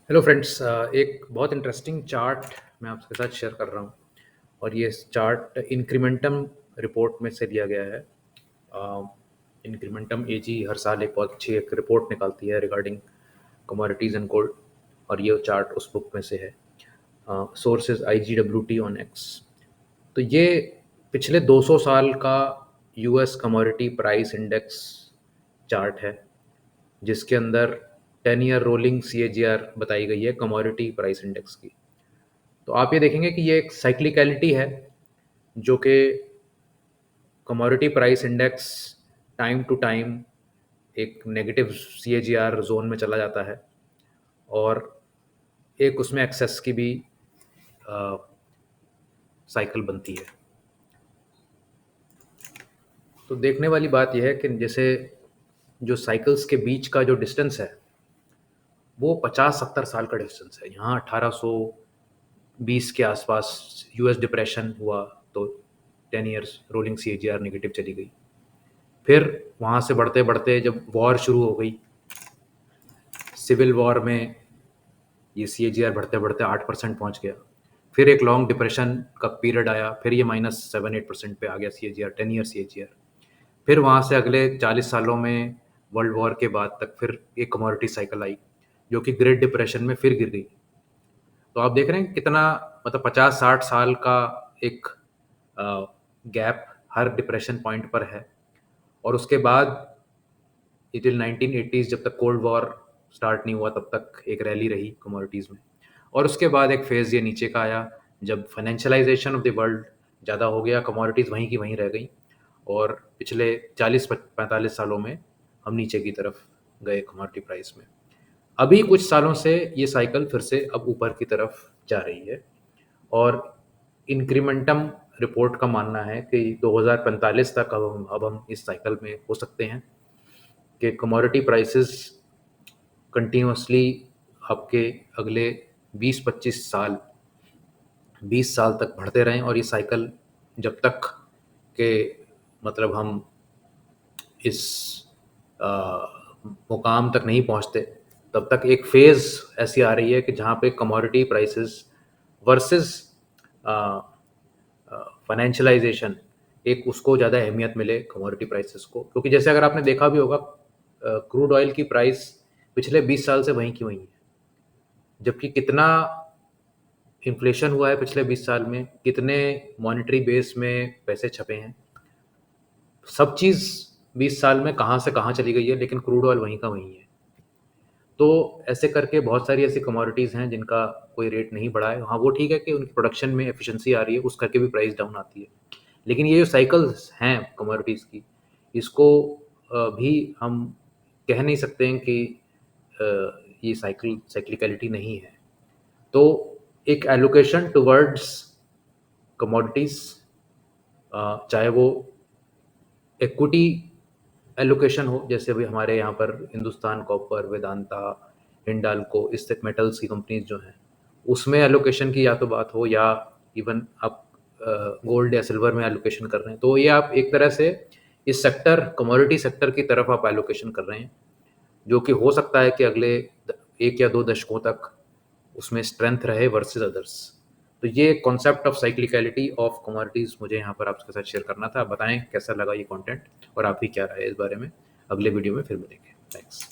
Hello friends, एक बहुत interesting chart मैं आपके साथ शेयर कर रहा हूँ और ये चार्ट इंक्रीमेंटम रिपोर्ट में से लिया गया है। इंक्रीमेंटम एजी हर साल एक बहुत अच्छी एक रिपोर्ट निकालती है रिगार्डिंग कमोडिटीज़ एंड गोल्ड, और ये चार्ट उस बुक में से है। Sources IGWT on x. तो ये पिछले 200 साल का US commodity price index chart है, जिसके अंदर 10 ईयर रोलिंग CAGR बताई गई है कमोडिटी प्राइस इंडेक्स की। तो आप ये देखेंगे कि ये एक साइक्लिकलिटी है, जो कि commodity price index time to time एक नेगेटिव CAGR जोन में चला जाता है और एक उसमें एक्सेस की भी साइकिल बनती है। तो देखने वाली बात यह है कि जैसे जो साइकिल्स के बीच का जो डिस्टेंस है वो 50-70 साल का डिस्टेंस है। यहाँ 1820 के आसपास यूएस डिप्रेशन हुआ तो 10 ईयर्स रोलिंग CAGR नेगेटिव चली गई। फिर वहाँ से बढ़ते बढ़ते जब वॉर शुरू हो गई, सिविल वॉर में ये CAGR बढ़ते बढ़ते 8% पहुँच गया। फिर एक लॉन्ग डिप्रेशन का पीरियड आया, फिर ये -7-8% पे आ गया CAGR, 10 ईयर CAGR। फिर वहाँ से अगले 40 सालों में वर्ल्ड वॉर के बाद तक फिर एक कमोडिटी साइकिल आई, जो कि ग्रेट डिप्रेशन में फिर गिर गई। तो आप देख रहे हैं कितना, मतलब 50-60 साल का एक गैप हर डिप्रेशन पॉइंट पर है। और उसके बाद टिल 1980s, जब तक कोल्ड वॉर स्टार्ट नहीं हुआ तब तक एक रैली रही कमोडिटीज़ में। और उसके बाद एक फेज़ ये नीचे का आया, जब फाइनेंशियलाइजेशन ऑफ द वर्ल्ड ज़्यादा हो गया, कमोडिटीज़ वहीं की वहीं रह गई और पिछले 40-45 सालों में हम नीचे की तरफ गए कमोडिटी प्राइस में। अभी कुछ सालों से ये साइकिल फिर से अब ऊपर की तरफ जा रही है और इंक्रीमेंटम रिपोर्ट का मानना है कि 2045 तक अब हम इस साइकिल में हो सकते हैं कि कमोडिटी प्राइसेस कंटिन्यूअसली आपके अगले 20-25 साल 20 साल तक बढ़ते रहें, और ये साइकिल जब तक के मतलब हम इस अ, मुकाम तक नहीं पहुंचते तब तक एक फेज़ ऐसी आ रही है कि जहाँ पे कमोडिटी प्राइसेस वर्सेस फाइनेंशियलाइजेशन, एक उसको ज़्यादा अहमियत मिले कमोडिटी प्राइसेस को। क्योंकि जैसे अगर आपने देखा भी होगा, क्रूड ऑयल की प्राइस पिछले 20 साल से वहीं की वहीं है, जबकि कितना इन्फ्लेशन हुआ है पिछले 20 साल में, कितने मॉनेटरी बेस में पैसे छपे हैं, सब चीज़ 20 साल में कहाँ से कहाँ चली गई है, लेकिन क्रूड ऑयल वहीं का वहीं है। तो ऐसे करके बहुत सारी ऐसी कमोडिटीज़ हैं जिनका कोई रेट नहीं बढ़ा है। हाँ, वो ठीक है कि उनकी प्रोडक्शन में एफिशिएंसी आ रही है, उस करके भी प्राइस डाउन आती है। लेकिन ये जो साइकिल्स हैं कमोडिटीज़ की, इसको भी हम कह नहीं सकते हैं कि अ, ये साइक्लिकलिटी नहीं है। तो एक एलोकेशन टुवर्ड्स कमोडिटीज़, चाहे वो इक्विटी एलोकेशन हो, जैसे अभी हमारे यहाँ पर हिंदुस्तान कॉपर, वेदांता, हिंडाल्को, इस मेटल्स की कंपनीज जो हैं, उसमें एलोकेशन की या तो बात हो, या इवन आप गोल्ड या सिल्वर में एलोकेशन कर रहे हैं, तो ये आप एक तरह से इस सेक्टर कमोडिटी सेक्टर की तरफ आप एलोकेशन कर रहे हैं, जो कि हो सकता है कि अगले 1 या 2 दशकों तक उसमें स्ट्रेंथ रहे वर्सेस अदर्स। तो ये कॉन्सेप्ट ऑफ साइक्लिकलिटी ऑफ कमोडिटीज़ मुझे यहाँ पर आपके साथ शेयर करना था। आप बताएं कैसा लगा ये कंटेंट और आपकी क्या राय है इस बारे में। अगले वीडियो में फिर मिलेंगे। थैंक्स।